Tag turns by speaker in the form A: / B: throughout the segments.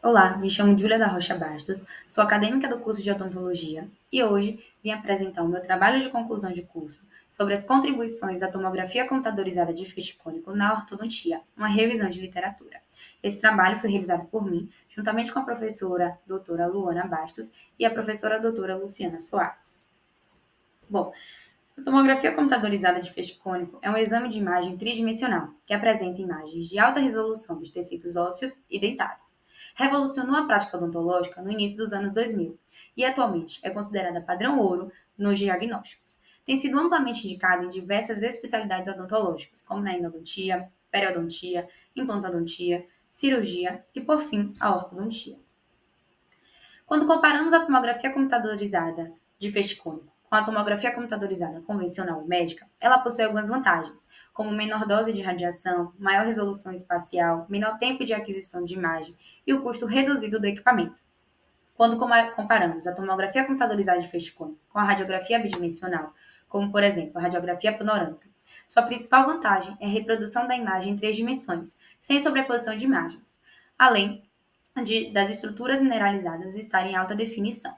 A: Olá, me chamo Júlia da Rocha Bastos, sou acadêmica do curso de odontologia e hoje vim apresentar o meu trabalho de conclusão de curso sobre as contribuições da tomografia computadorizada de feixe cônico na ortodontia, uma revisão de literatura. Esse trabalho foi realizado por mim, juntamente com a professora doutora Luana Bastos e a professora doutora Luciana Soares. Bom, a tomografia computadorizada de feixe cônico é um exame de imagem tridimensional que apresenta imagens de alta resolução dos tecidos ósseos e dentários. Revolucionou a prática odontológica no início dos anos 2000 e atualmente é considerada padrão ouro nos diagnósticos. Tem sido amplamente indicado em diversas especialidades odontológicas, como na endodontia, periodontia, implantodontia, cirurgia e, por fim, a ortodontia. Quando comparamos a tomografia computadorizada de feixe cônico com a tomografia computadorizada convencional médica, ela possui algumas vantagens, como menor dose de radiação, maior resolução espacial, menor tempo de aquisição de imagem e o custo reduzido do equipamento. Quando comparamos a tomografia computadorizada de feixe cônico com a radiografia bidimensional, como por exemplo a radiografia panorâmica, sua principal vantagem é a reprodução da imagem em três dimensões, sem sobreposição de imagens, além das estruturas mineralizadas estarem em alta definição.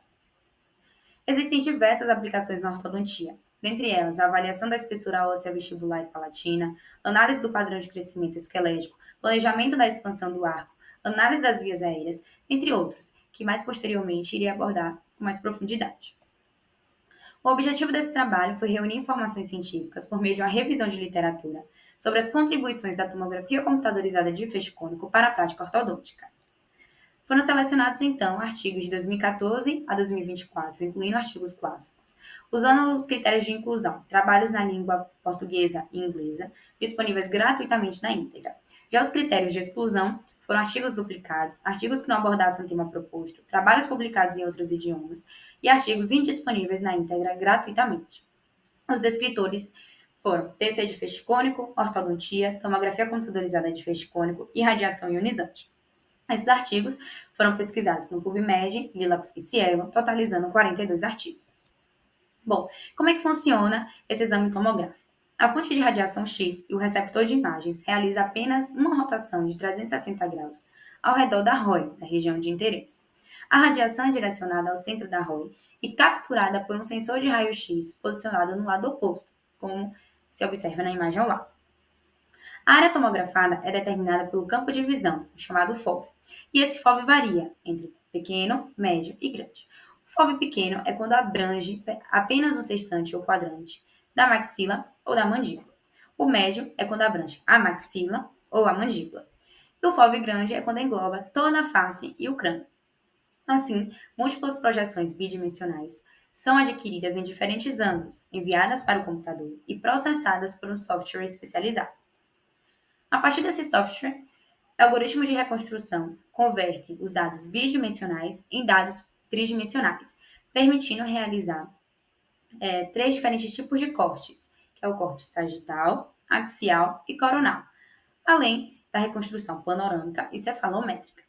A: Existem diversas aplicações na ortodontia, dentre elas a avaliação da espessura óssea vestibular e palatina, análise do padrão de crescimento esquelético, planejamento da expansão do arco, análise das vias aéreas, entre outros, que mais posteriormente irei abordar com mais profundidade. O objetivo desse trabalho foi reunir informações científicas por meio de uma revisão de literatura sobre as contribuições da tomografia computadorizada de feixe cônico para a prática ortodôntica. Foram selecionados, então, artigos de 2014 a 2024, incluindo artigos clássicos, usando os critérios de inclusão, trabalhos na língua portuguesa e inglesa, disponíveis gratuitamente na íntegra. Já os critérios de exclusão foram artigos duplicados, artigos que não abordassem o tema proposto, trabalhos publicados em outros idiomas e artigos indisponíveis na íntegra gratuitamente. Os descritores foram TC de feixe cônico, ortodontia, tomografia computadorizada de feixe cônico e radiação ionizante. Esses artigos foram pesquisados no PubMed, Lilacs e Cielo, totalizando 42 artigos. Bom, como é que funciona esse exame tomográfico? A fonte de radiação X e o receptor de imagens realiza apenas uma rotação de 360 graus ao redor da ROI, da região de interesse. A radiação é direcionada ao centro da ROI e capturada por um sensor de raio-x posicionado no lado oposto, como se observa na imagem ao lado. A área tomografada é determinada pelo campo de visão, chamado FOV, e esse FOV varia entre pequeno, médio e grande. O FOV pequeno é quando abrange apenas um sextante ou quadrante da maxila ou da mandíbula. O médio é quando abrange a maxila ou a mandíbula. E o FOV grande é quando engloba toda a face e o crânio. Assim, múltiplas projeções bidimensionais são adquiridas em diferentes ângulos, enviadas para o computador e processadas por um software especializado. A partir desse software, algoritmos de reconstrução convertem os dados bidimensionais em dados tridimensionais, permitindo realizar três diferentes tipos de cortes, que é o corte sagital, axial e coronal, além da reconstrução panorâmica e cefalométrica.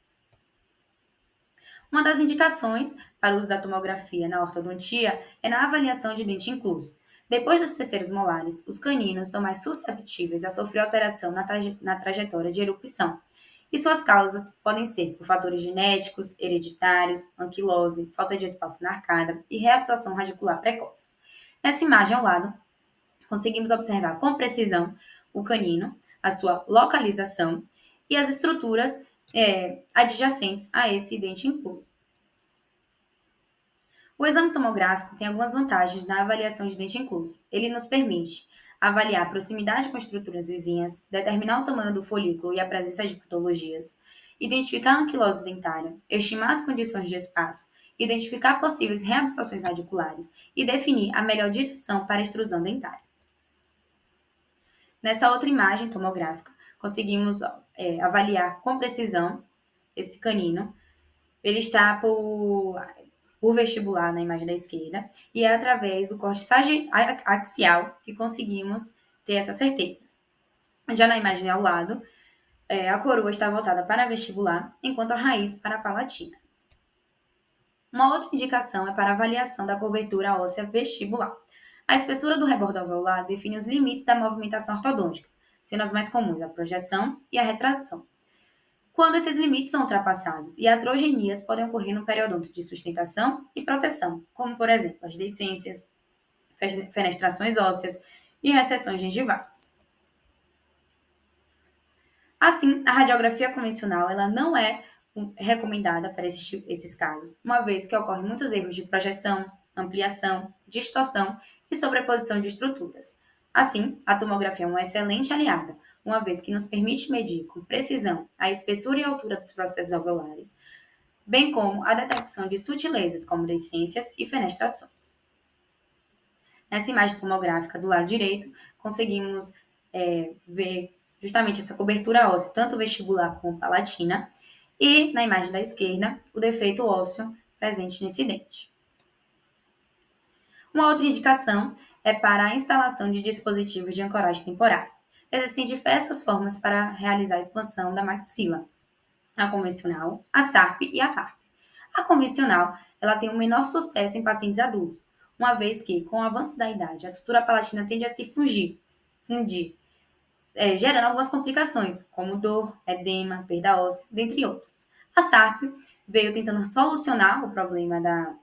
A: Uma das indicações para o uso da tomografia na ortodontia é na avaliação de dente incluso. Depois dos terceiros molares, os caninos são mais susceptíveis a sofrer alteração na trajetória de erupção, e suas causas podem ser por fatores genéticos, hereditários, anquilose, falta de espaço na arcada e reabsorção radicular precoce. Nessa imagem ao lado, conseguimos observar com precisão o canino, a sua localização e as estruturas adjacentes a esse dente incluso. O exame tomográfico tem algumas vantagens na avaliação de dente incluso. Ele nos permite avaliar a proximidade com estruturas vizinhas, determinar o tamanho do folículo e a presença de patologias, identificar a anquilose dentária, estimar as condições de espaço, identificar possíveis reabsorções radiculares e definir a melhor direção para a extrusão dentária. Nessa outra imagem tomográfica, conseguimos avaliar com precisão esse canino. Ele está por vestibular na imagem da esquerda, e é através do corte axial que conseguimos ter essa certeza. Já na imagem ao lado, a coroa está voltada para a vestibular, enquanto a raiz para a palatina. Uma outra indicação é para a avaliação da cobertura óssea vestibular. A espessura do rebordo alveolar define os limites da movimentação ortodôntica, sendo as mais comuns a projeção e a retração. quando esses limites são ultrapassados, iatrogenias podem ocorrer no periodonto de sustentação e proteção, como, por exemplo, as deiscências, fenestrações ósseas e recessões gengivais. Assim, a radiografia convencional ela não é recomendada para esses casos, uma vez que ocorrem muitos erros de projeção, ampliação, distorção e sobreposição de estruturas. Assim, a tomografia é uma excelente aliada, uma vez que nos permite medir com precisão a espessura e altura dos processos alveolares, bem como a detecção de sutilezas como deiscências e fenestrações. Nessa imagem tomográfica do lado direito, conseguimos ver justamente essa cobertura óssea, tanto vestibular como palatina, e na imagem da esquerda, o defeito ósseo presente nesse dente. Uma outra indicação é para a instalação de dispositivos de ancoragem temporária. Existem diversas formas para realizar a expansão da maxila, a convencional, a SARP e a PARP. A convencional, ela tem um menor sucesso em pacientes adultos, uma vez que, com o avanço da idade, a sutura palatina tende a se fundir, gerando algumas complicações, como dor, edema, perda óssea, dentre outros. A SARP veio tentando solucionar o problema da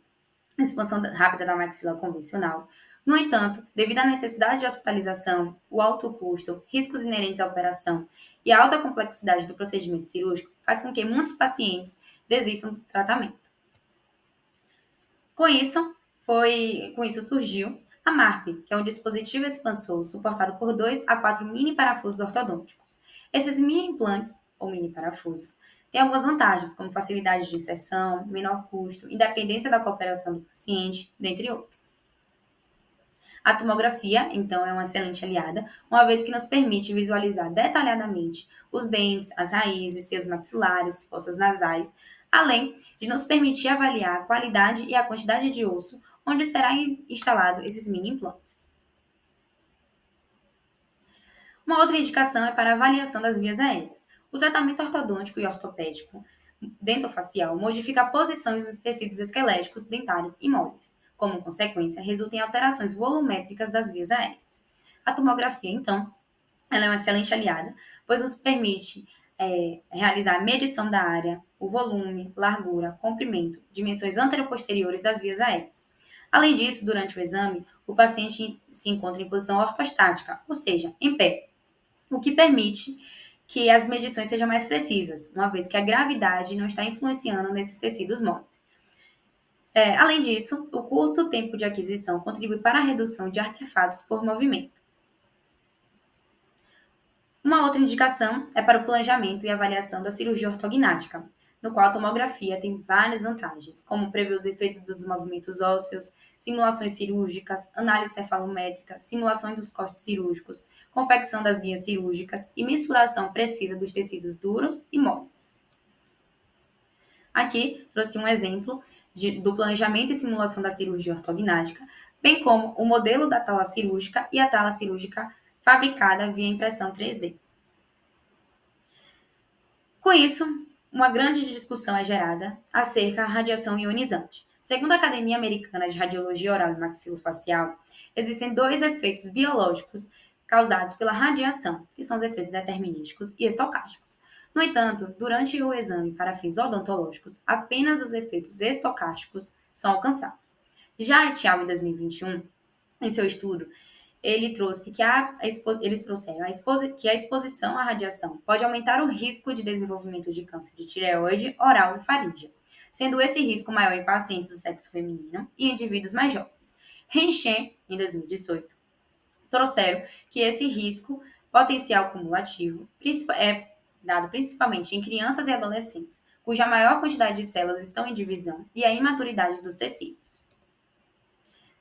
A: expansão rápida da maxila convencional. No entanto, devido à necessidade de hospitalização, o alto custo, riscos inerentes à operação e a alta complexidade do procedimento cirúrgico, faz com que muitos pacientes desistam do tratamento. Com isso surgiu a MARP, que é um dispositivo expansor suportado por 2 a 4 mini parafusos ortodônticos. Esses mini implantes, ou mini parafusos, têm algumas vantagens, como facilidade de inserção, menor custo, independência da cooperação do paciente, dentre outros. A tomografia, então, é uma excelente aliada, uma vez que nos permite visualizar detalhadamente os dentes, as raízes, seus maxilares, fossas nasais, além de nos permitir avaliar a qualidade e a quantidade de osso onde será instalado esses mini implantes. Uma outra indicação é para a avaliação das vias aéreas. O tratamento ortodôntico e ortopédico dentofacial modifica posições dos tecidos esqueléticos, dentários e móveis. Como consequência, resulta em alterações volumétricas das vias aéreas. A tomografia, então, ela é uma excelente aliada, pois nos permite realizar a medição da área, o volume, largura, comprimento, dimensões anteroposteriores das vias aéreas. Além disso, durante o exame, o paciente se encontra em posição ortostática, ou seja, em pé, o que permite que as medições sejam mais precisas, uma vez que a gravidade não está influenciando nesses tecidos móveis. Além disso, o curto tempo de aquisição contribui para a redução de artefatos por movimento. Uma outra indicação é para o planejamento e avaliação da cirurgia ortognática, no qual a tomografia tem várias vantagens, como prever os efeitos dos movimentos ósseos, simulações cirúrgicas, análise cefalométrica, simulações dos cortes cirúrgicos, confecção das guias cirúrgicas e mensuração precisa dos tecidos duros e móveis. Aqui trouxe um exemplo do planejamento e simulação da cirurgia ortognática, bem como o modelo da tala cirúrgica e a tala cirúrgica fabricada via impressão 3D. Com isso, uma grande discussão é gerada acerca da radiação ionizante. Segundo a Academia Americana de Radiologia Oral e Maxilofacial, existem 2 efeitos biológicos causados pela radiação, que são os efeitos determinísticos e estocásticos. No entanto, durante o exame para fins odontológicos, apenas os efeitos estocásticos são alcançados. Já Etial, em 2021, em seu estudo, eles trouxeram que a exposição à radiação pode aumentar o risco de desenvolvimento de câncer de tireoide, oral e faríngea, sendo esse risco maior em pacientes do sexo feminino e indivíduos mais jovens. Renchen, em 2018, trouxeram que esse risco potencial cumulativo é dado principalmente em crianças e adolescentes, cuja maior quantidade de células estão em divisão e a imaturidade dos tecidos.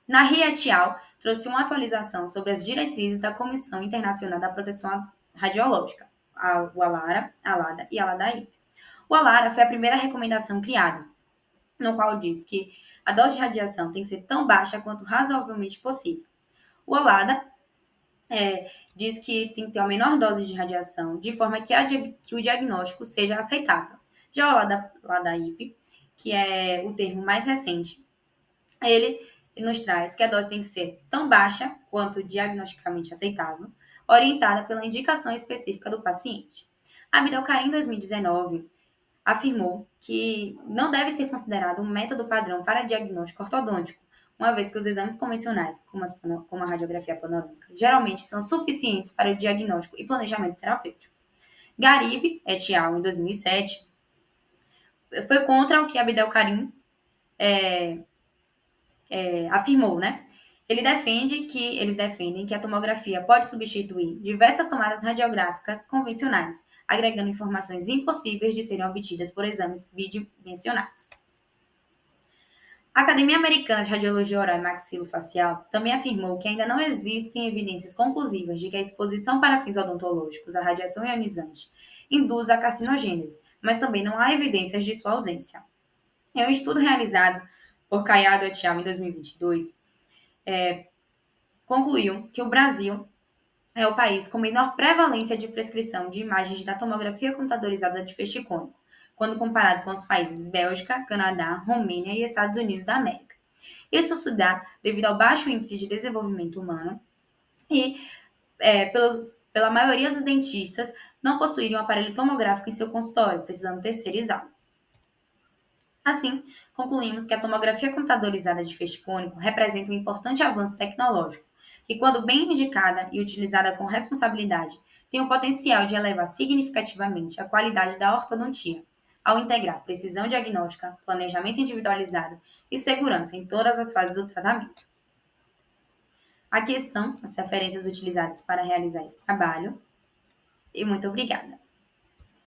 A: Na RIA-ETIAL, trouxe uma atualização sobre as diretrizes da Comissão Internacional da Proteção Radiológica, o ALARA, ALADA e ALADAI. O ALARA foi a primeira recomendação criada, no qual diz que a dose de radiação tem que ser tão baixa quanto razoavelmente possível. O ALADA diz que tem que ter a menor dose de radiação, de forma que o diagnóstico seja aceitável. Já o ALADAI, que é o termo mais recente, ele nos traz que a dose tem que ser tão baixa quanto diagnosticamente aceitável, orientada pela indicação específica do paciente. Abdel Karim, em 2019, afirmou que não deve ser considerado um método padrão para diagnóstico ortodôntico, uma vez que os exames convencionais, como a radiografia panorâmica, geralmente são suficientes para o diagnóstico e planejamento terapêutico. Garib et al., em 2007, foi contra o que Abdel Karim afirmou, né? Eles defendem que a tomografia pode substituir diversas tomadas radiográficas convencionais, agregando informações impossíveis de serem obtidas por exames bidimensionais. A Academia Americana de Radiologia Oral e Maxilofacial também afirmou que ainda não existem evidências conclusivas de que a exposição para fins odontológicos à radiação ionizante induz a carcinogênese, mas também não há evidências de sua ausência. Em um estudo realizado por Caiado et al. Em 2022, concluiu que o Brasil é o país com menor prevalência de prescrição de imagens da tomografia computadorizada de feixe cônico, quando comparado com os países Bélgica, Canadá, Romênia e Estados Unidos da América. Isso se dá devido ao baixo índice de desenvolvimento humano e pela maioria dos dentistas não possuírem um aparelho tomográfico em seu consultório, precisando terceirizá-los. Assim, concluímos que a tomografia computadorizada de feixe cônico representa um importante avanço tecnológico, que, quando bem indicada e utilizada com responsabilidade, tem o potencial de elevar significativamente a qualidade da ortodontia, ao integrar precisão diagnóstica, planejamento individualizado e segurança em todas as fases do tratamento. Aqui estão as referências utilizadas para realizar esse trabalho, e muito obrigada.